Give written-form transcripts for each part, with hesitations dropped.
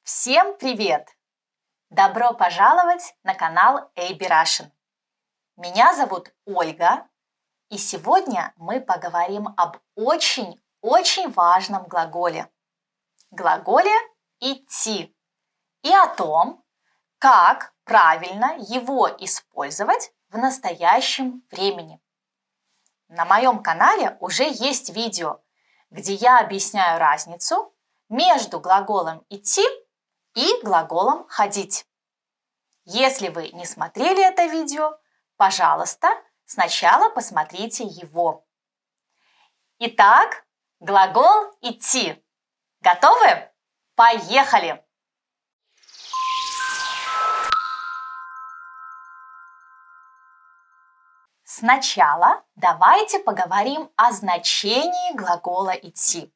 Всем привет! Добро пожаловать на канал AB Russian. Меня зовут Ольга, и сегодня мы поговорим об очень важном глаголе. Глаголе «идти» и о том, как правильно его использовать в настоящем времени. На моем канале уже есть видео, где я объясняю разницу между глаголом «идти» и глаголом «ходить». Если вы не смотрели это видео, пожалуйста, сначала посмотрите его. Итак, глагол «идти». Готовы? Поехали! Сначала давайте поговорим о значении глагола «идти».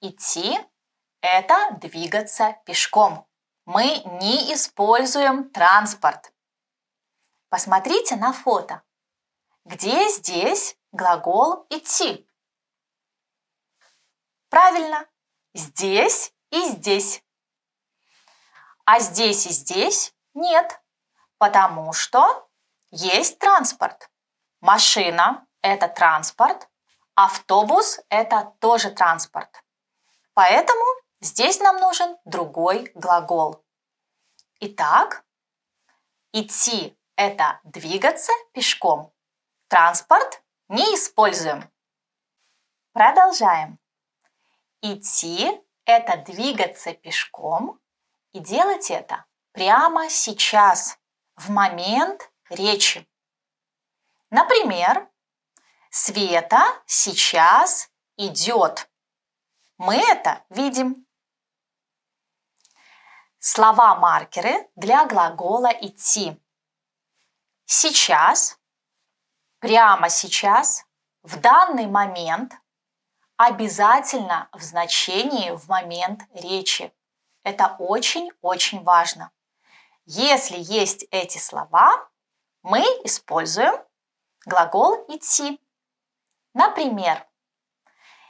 Идти – это двигаться пешком. Мы не используем транспорт. Посмотрите на фото. Где здесь глагол «идти»? Правильно, здесь и здесь. А здесь и здесь нет, потому что есть транспорт. Машина – это транспорт, автобус – это тоже транспорт. Поэтому здесь нам нужен другой глагол. Итак, идти – это двигаться пешком. Транспорт не используем. Продолжаем. Идти – это двигаться пешком и делать это прямо сейчас, в момент речи. Например, Света сейчас идет. Мы это видим. Слова-маркеры для глагола «идти». Сейчас, прямо сейчас, в данный момент, обязательно в значении в момент речи. Это очень важно. Если есть эти слова, мы используем глагол «идти». Например,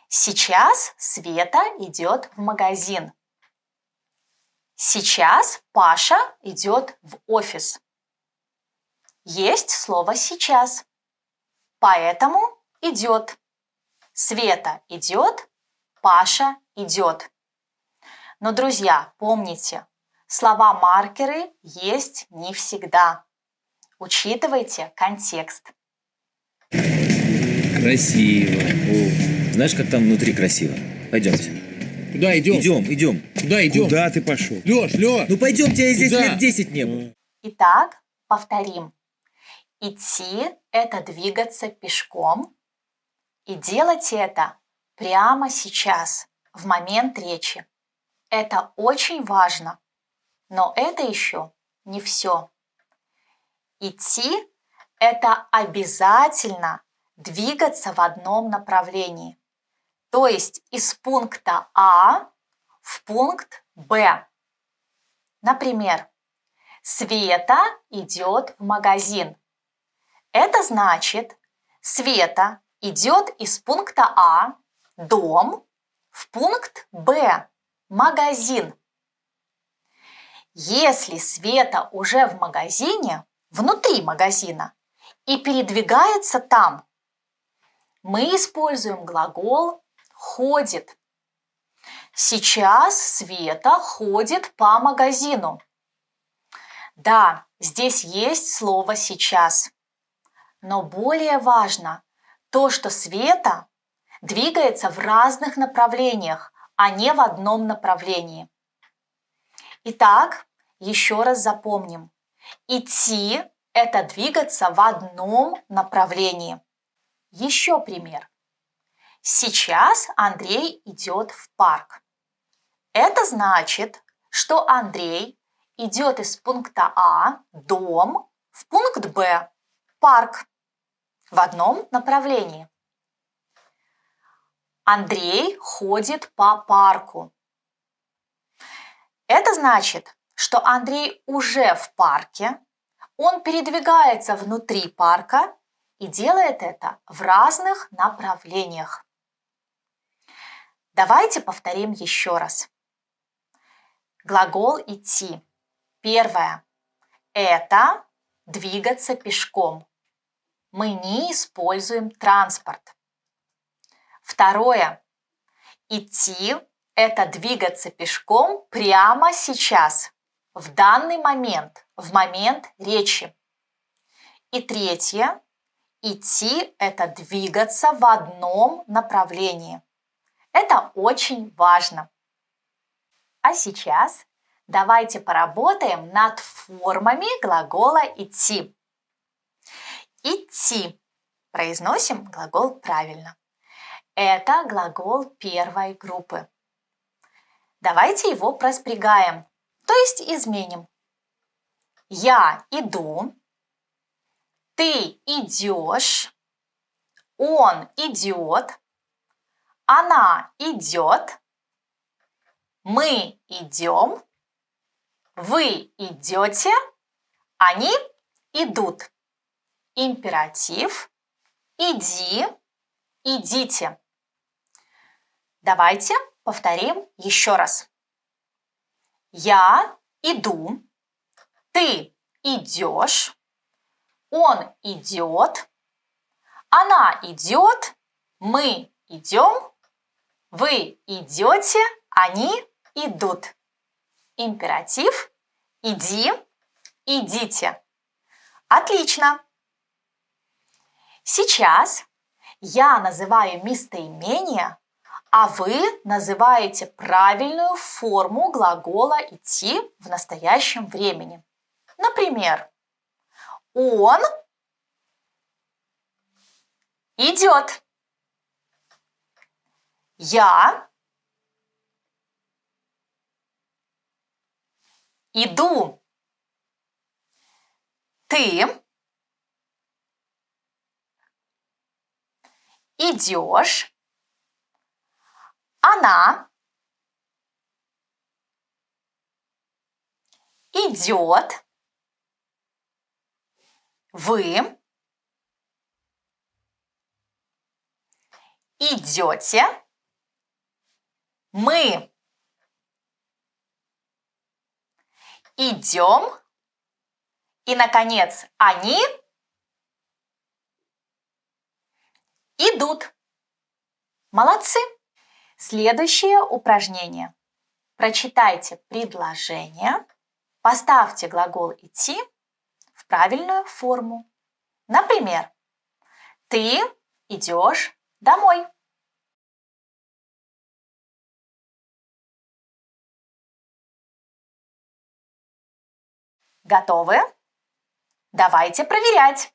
сейчас Света идет в магазин. Сейчас Паша идет в офис. Есть слово «сейчас», поэтому идет. Света идет, Паша идет. Но, друзья, помните, слова-маркеры есть не всегда. Учитывайте контекст. Красиво. О, знаешь, как там внутри красиво? Пойдемте. Куда идем? Идем. Куда идем? Куда ты пошел? Лёш! Ну пойдемте, я здесь Куда? лет 10 не был. Итак, повторим. Идти – это двигаться пешком, и делать это прямо сейчас, в момент речи. Это очень важно, но это еще не все. Идти – это обязательно двигаться в одном направлении, то есть из пункта А в пункт Б. Например, Света идет в магазин. Это значит, Света идет из пункта А, дом, в пункт Б, магазин. Если Света уже в магазине, внутри магазина, и передвигается там, мы используем глагол «ходит». Сейчас Света ходит по магазину. Да, здесь есть слово «сейчас». Но более важно то, что Света двигается в разных направлениях, а не в одном направлении. Итак, еще раз запомним. Идти – это двигаться в одном направлении. Еще пример. Сейчас Андрей идет в парк. Это значит, что Андрей идет из пункта А, дом, в пункт Б, парк, в одном направлении. Андрей ходит по парку. Это значит, что Андрей уже в парке, он передвигается внутри парка и делает это в разных направлениях. Давайте повторим еще раз. Глагол идти. Первое. Это двигаться пешком. Мы не используем транспорт. Второе. Идти – это двигаться пешком прямо сейчас, в данный момент, в момент речи. И третье. Идти – это двигаться в одном направлении. Это очень важно. А сейчас давайте поработаем над формами глагола идти. Идти. Произносим глагол правильно. Это глагол первой группы. Давайте его проспрягаем, то есть изменим. Я иду, ты идешь, он идет, она идет, мы идем, вы идете, они идут. Императив. Иди, идите. Давайте повторим еще раз. Я иду, ты идешь, он идет, она идет, мы идем, вы идете, они идут. Императив. Иди, идите. Отлично. Сейчас я называю местоимение, а вы называете правильную форму глагола идти в настоящем времени. Например, он идет. Я иду. Ты идешь. Она идет. Вы идете. Мы идем. И, наконец, они идут. Молодцы! Следующее упражнение. Прочитайте предложение, поставьте глагол идти в правильную форму. Например, ты идешь домой. Готовы? Давайте проверять.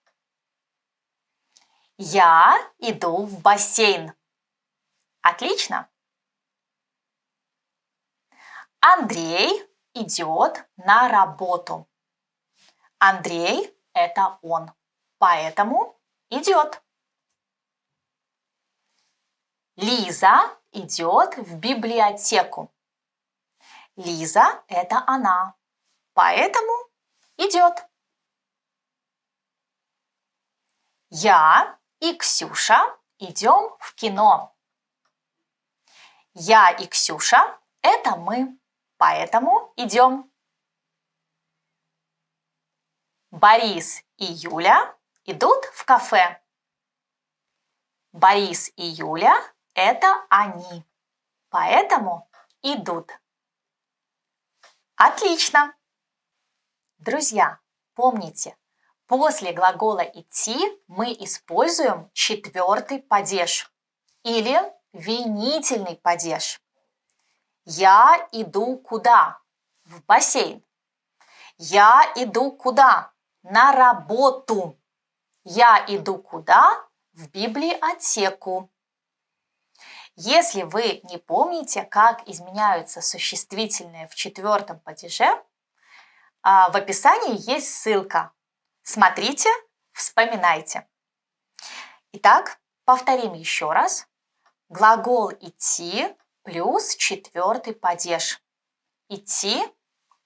Я иду в бассейн. Отлично. Андрей идет на работу. Андрей – это он, поэтому идет. Лиза идет в библиотеку. Лиза – это она, поэтому идет. Я и Ксюша идем в кино. Я и Ксюша – это мы, поэтому идем. Борис и Юля идут в кафе. Борис и Юля – это они, поэтому идут. Отлично! Друзья, помните, после глагола идти мы используем четвертый падеж или винительный падеж. Я иду куда? В бассейн. Я иду куда? На работу. Я иду куда? В библиотеку. Если вы не помните, как изменяются существительные в четвертом падеже, в описании есть ссылка. Смотрите, вспоминайте. Итак, повторим еще раз. Глагол идти плюс четвертый падеж. Идти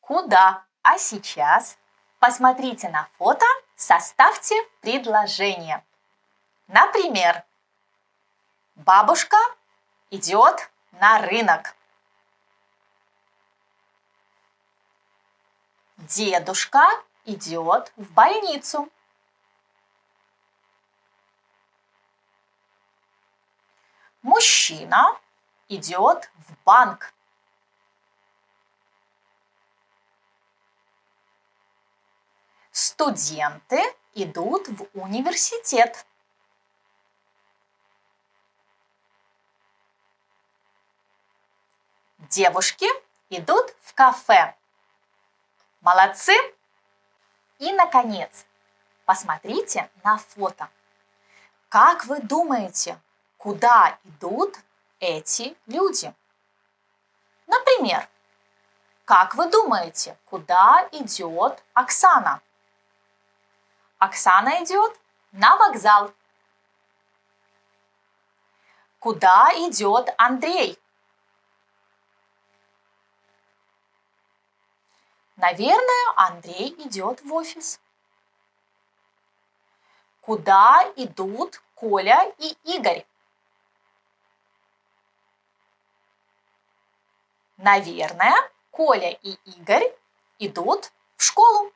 куда? А сейчас посмотрите на фото, составьте предложение. Например, бабушка идет на рынок. Дедушка идет в больницу. Мужчина идет в банк. Студенты идут в университет. Девушки идут в кафе. Молодцы! И, наконец, посмотрите на фото. Как вы думаете, куда идут эти люди? Например, как вы думаете, куда идет Оксана? Оксана идет на вокзал. Куда идет Андрей? Наверное, Андрей идет в офис. Куда идут Коля и Игорь? Наверное, Коля и Игорь идут в школу.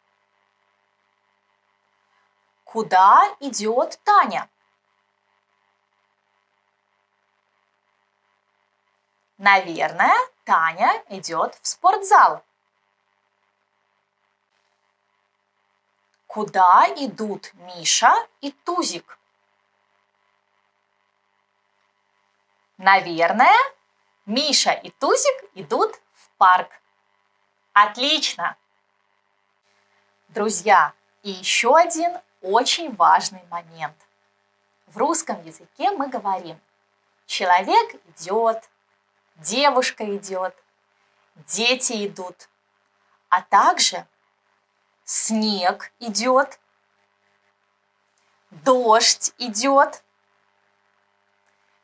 Куда идет Таня? Наверное, Таня идет в спортзал. Куда идут Миша и Тузик? Наверное, Миша и Тузик идут в парк. Отлично! Друзья, и еще один очень важный момент. В русском языке мы говорим: человек идет, девушка идет, дети идут, а также снег идет, дождь идет,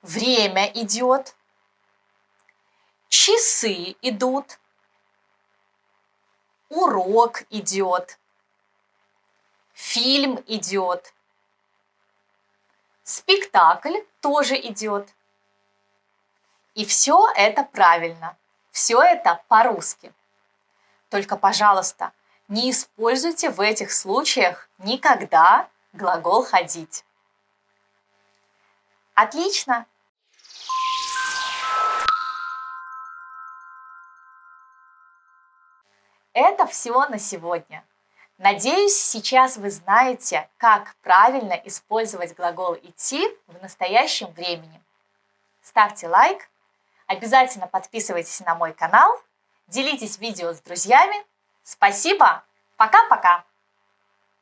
время идет, часы идут, урок идет, фильм идет, спектакль тоже идет. И все это правильно, все это по-русски. Только, пожалуйста, не используйте в этих случаях никогда глагол «ходить». Отлично! Это все на сегодня. Надеюсь, сейчас вы знаете, как правильно использовать глагол «идти» в настоящем времени. Ставьте лайк, обязательно подписывайтесь на мой канал, делитесь видео с друзьями. Спасибо! Пока-пока!